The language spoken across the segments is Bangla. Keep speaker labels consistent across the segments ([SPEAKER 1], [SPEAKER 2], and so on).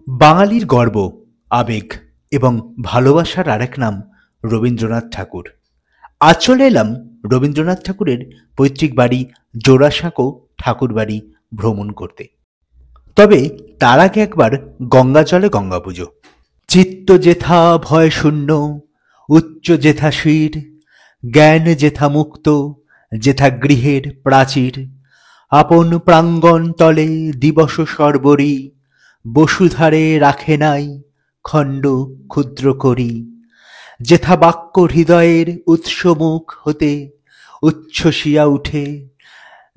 [SPEAKER 1] বাঙালির গর্ব, আবেগ এবং ভালোবাসার আরেক নাম রবীন্দ্রনাথ ঠাকুর। আজ চলে এলাম রবীন্দ্রনাথ ঠাকুরের পৈতৃক বাড়ি জোড়াসাঁকো ঠাকুরবাড়ি ভ্রমণ করতে। তবে তার আগে একবার গঙ্গা জলে গঙ্গা পুজো। চিত্ত যেথা ভয় শূন্য, উচ্চ যেথা শির, জ্ঞান যেথা মুক্ত, যেথা গৃহের প্রাচীর, আপন প্রাঙ্গণ তলে দিবস সর্বরি, বসুধারে রাখে নাই খণ্ড ক্ষুদ্র করি, যেথা বাক্য হৃদয়ের উৎসমুখ হতে উচ্ছ্বসিয়া উঠে,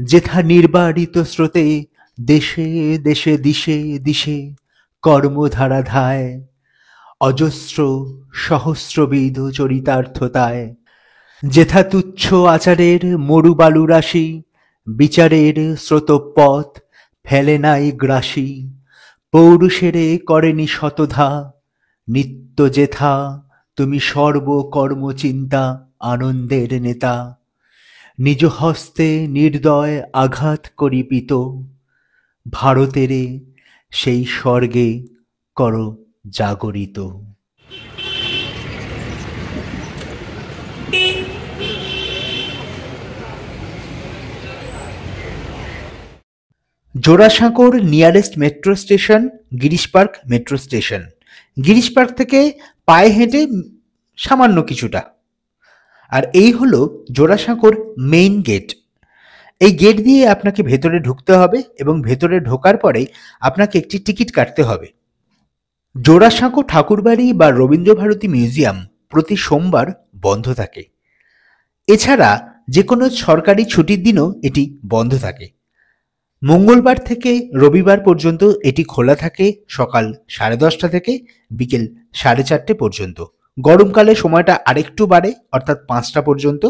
[SPEAKER 1] যেথা নির্বারিত স্রোতে দেশে দেশে দিশে দিশে কর্মধারা ধায়, অজস্র সহস্রবিধ চরিতার্থতায়, যেথা তুচ্ছ আচারের মরুবালু রাশি, বিচারের স্রোতপথ ফেলে নাই গ্রাসী, পৌরুষেরে করেনি শতধা, নিত্য যেথা তুমি সর্বকর্মচিন্তা আনন্দের নেতা, নিজ হস্তে নির্দয় আঘাত করি পিত, ভারতেরে সেই স্বর্গে কর জাগরিত। জোড়াসাঁকোর nearest metro station Girish park metro station. Girish park থেকে পায়ে হেঁটে সামান্য কিছুটা। আর এই হলো জোড়াসাঁকোর মেইন গেট। এই গেট দিয়ে আপনাকে ভেতরে ঢুকতে হবে এবং ভেতরে ঢোকার পরে আপনাকে একটি টিকিট কাটতে হবে। জোড়াসাঁকো ঠাকুরবাড়ি বা রবীন্দ্রভারতী মিউজিয়াম প্রতি সোমবার বন্ধ থাকে। এছাড়া যে কোনো সরকারি ছুটির দিনও এটি বন্ধ থাকে। মঙ্গলবার থেকে রবিবার পর্যন্ত এটি খোলা থাকে সকাল 10:30 থেকে বিকেল 4:30 পর্যন্ত। গরমকালে সময়টা আরেকটু বাড়ে, অর্থাৎ 5টা পর্যন্ত,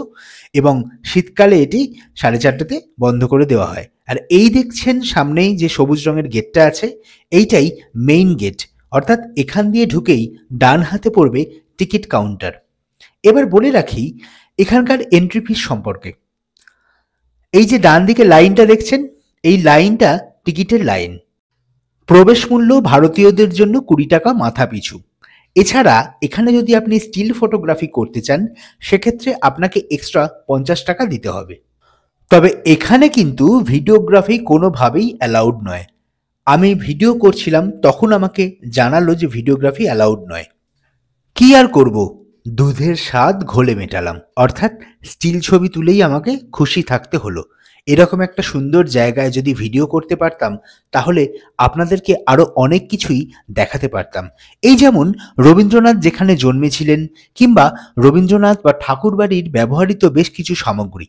[SPEAKER 1] এবং শীতকালে এটি 4:30 বন্ধ করে দেওয়া হয়। আর এই দেখছেন সামনেই যে সবুজ রঙের গেটটা আছে, এইটাই মেইন গেট, অর্থাৎ এখান দিয়ে ঢুকেই ডান হাতে পড়বে টিকিট কাউন্টার। এবার বলে রাখি এখানকার এন্ট্রি ফিস সম্পর্কে। এই যে ডান দিকে লাইনটা দেখছেন, এই লাইনটা টিকিটের লাইন। প্রবেশ মূল্য ভারতীয়দের জন্য 20 টাকা মাথা পিছু। এছাড়া এখানে যদি আপনি স্টিল ফটোগ্রাফি করতে চান সেক্ষেত্রে আপনাকে এক্সট্রা 50 টাকা দিতে হবে। তবে এখানে কিন্তু ভিডিওগ্রাফি কোনোভাবেই অ্যালাউড নয়। আমি ভিডিও করছিলাম তখন আমাকে জানালো যে ভিডিওগ্রাফি অ্যালাউড নয়। কি আর করব, দুধের স্বাদ ঘোলে মেটালাম, অর্থাৎ স্টিল ছবি তুলেই আমাকে খুশি থাকতে হলো। এরকম একটা সুন্দর জায়গায় যদি ভিডিও করতে পারতাম তাহলে আপনাদেরকে আরও অনেক কিছুই দেখাতে পারতাম। এই যেমন রবীন্দ্রনাথ যেখানে জন্মেছিলেন, কিংবা রবীন্দ্রনাথ বা ঠাকুরবাড়ির ব্যবহৃত বেশ কিছু সামগ্রী,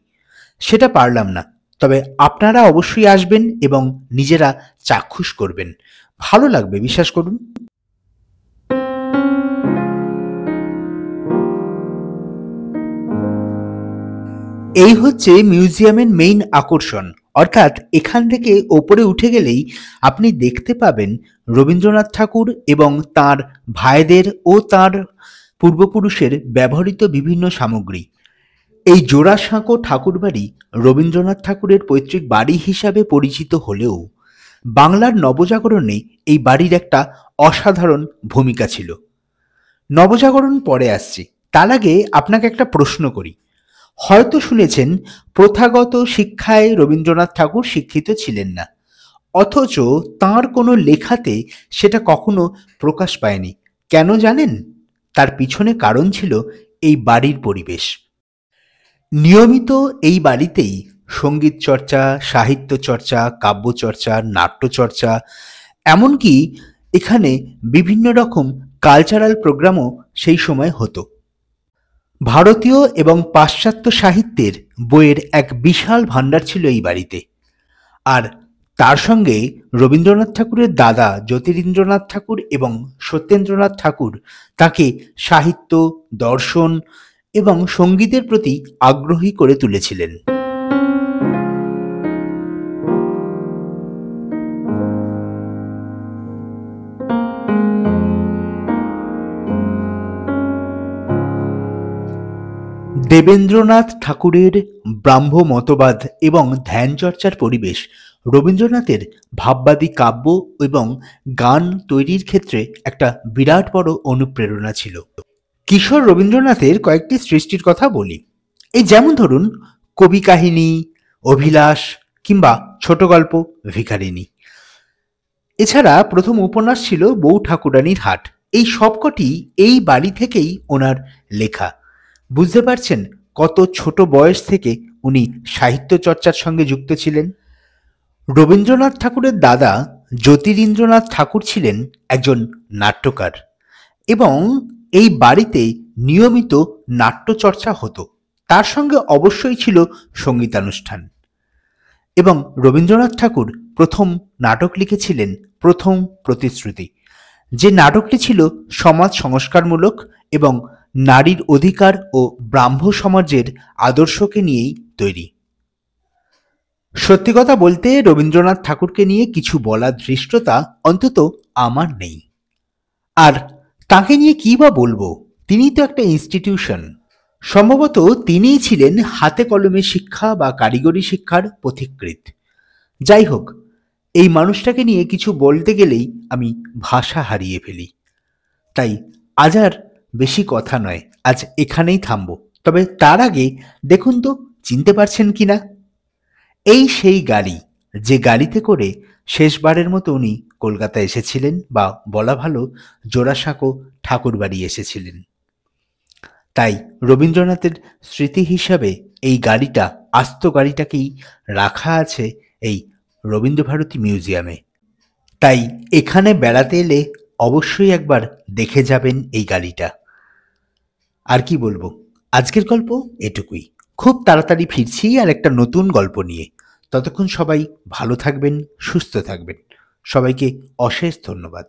[SPEAKER 1] সেটা পারলাম না। তবে আপনারা অবশ্যই আসবেন এবং নিজেরা চাক্ষুষ করবেন, ভালো লাগবে, বিশ্বাস করুন। এই হচ্ছে মিউজিয়ামের মেইন আকর্ষণ, অর্থাৎ এখান থেকে ওপরে উঠে গেলেই আপনি দেখতে পাবেন রবীন্দ্রনাথ ঠাকুর এবং তার ভাইদের ও তার পূর্বপুরুষের ব্যবহৃত বিভিন্ন সামগ্রী। এই জোড়াসাঁকো ঠাকুরবাড়ি রবীন্দ্রনাথ ঠাকুরের পৈতৃক বাড়ি হিসাবে পরিচিত হলেও বাংলার নবজাগরণে এই বাড়ির একটা অসাধারণ ভূমিকা ছিল। নবজাগরণ পরে আসছে, তার আগে আপনাকে একটা প্রশ্ন করি। হয়তো শুনেছেন প্রথাগত শিক্ষায় রবীন্দ্রনাথ ঠাকুর শিক্ষিত ছিলেন না, অথচ তাঁর কোনো লেখাতে সেটা কখনো প্রকাশ পায়নি। কেন জানেন? তার পিছনে কারণ ছিল এই বাড়ির পরিবেশ। নিয়মিত এই বাড়িতেই সঙ্গীত চর্চা, সাহিত্য চর্চা, কাব্য চর্চা, নাট্য চর্চা, এমনকি এখানে বিভিন্ন রকম কালচারাল প্রোগ্রামও সেই সময় হতো। ভারতীয় এবং পাশ্চাত্য সাহিত্যের বইয়ের এক বিশাল ভাণ্ডার ছিল এই বাড়িতে। আর তার সঙ্গে রবীন্দ্রনাথ ঠাকুরের দাদা জ্যোতিরিন্দ্রনাথ ঠাকুর এবং সত্যেন্দ্রনাথ ঠাকুর তাকে সাহিত্য, দর্শন এবং সঙ্গীতের প্রতি আগ্রহী করে তুলেছিলেন। দেবেন্দ্রনাথ ঠাকুরের ব্রাহ্ম মতবাদ এবং ধ্যান চর্চার পরিবেশ রবীন্দ্রনাথের ভাববাদী কাব্য এবং গান তৈরির ক্ষেত্রে একটা বিরাট বড় অনুপ্রেরণা ছিল। কিশোর রবীন্দ্রনাথের কয়েকটি সৃষ্টির কথা বলি। এই যেমন ধরুন কবি কাহিনী, অভিলাষ কিংবা ছোট গল্প ভিখারিনী। এছাড়া প্রথম উপন্যাস ছিল বউ ঠাকুরানীর হাট। এই সবকটি এই বাড়ি থেকেই ওনার লেখা। বুঝতে পারছেন কত ছোট বয়স থেকে উনি সাহিত্য চর্চার সঙ্গে যুক্ত ছিলেন। রবীন্দ্রনাথ ঠাকুরের দাদা জ্যোতিরিন্দ্রনাথ ঠাকুর ছিলেন একজন নাট্যকার এবং এই বাড়িতে নিয়মিত নাট্যচর্চা হতো। তার সঙ্গে অবশ্যই ছিল সঙ্গীতানুষ্ঠান। এবং রবীন্দ্রনাথ ঠাকুর প্রথম নাটক লিখেছিলেন প্রথম প্রতিশ্রুতি, যে নাটকটি ছিল সমাজ সংস্কারমূলক এবং নারীর অধিকার ও ব্রাহ্ম সমাজের আদর্শকে নিয়েই তৈরি। সত্যি কথা বলতে রবীন্দ্রনাথ ঠাকুরকে নিয়ে কিছু বলার ধৃষ্টতা অন্তত আমার নেই। আর তাকে নিয়ে কী বা বলবো, তিনি তো একটা ইনস্টিটিউশন। সম্ভবত তিনিই ছিলেন হাতে কলমে শিক্ষা বা কারিগরি শিক্ষার পথিকৃৎ। যাই হোক, এই মানুষটাকে নিয়ে কিছু বলতে গেলেই আমি ভাষা হারিয়ে ফেলি। তাই আজ আর বেশি কথা নয়, আজ এখানেই থামবো। তবে তার আগে দেখুন তো চিনতে পারছেন কি না, এই সেই গাড়ি যে গাড়িতে করে শেষবারের মতো উনি কলকাতা এসেছিলেন, বা বলা ভালো জোড়াসাঁকো ঠাকুরবাড়ি এসেছিলেন। তাই রবীন্দ্রনাথের স্মৃতি হিসাবে এই গাড়িটা, আস্ত গাড়িটাকেই রাখা আছে এই রবীন্দ্রভারতী মিউজিয়ামে। তাই এখানে বেড়াতে এলে অবশ্যই একবার দেখে যাবেন এই গাড়িটা। আর কি বলবো, আজকের গল্প এটুকুই। খুব তাড়াতাড়ি ফিরছি আর একটা নতুন গল্প নিয়ে। ততক্ষণ সবাই ভালো থাকবেন, সুস্থ থাকবেন। সবাইকে অশেষ ধন্যবাদ।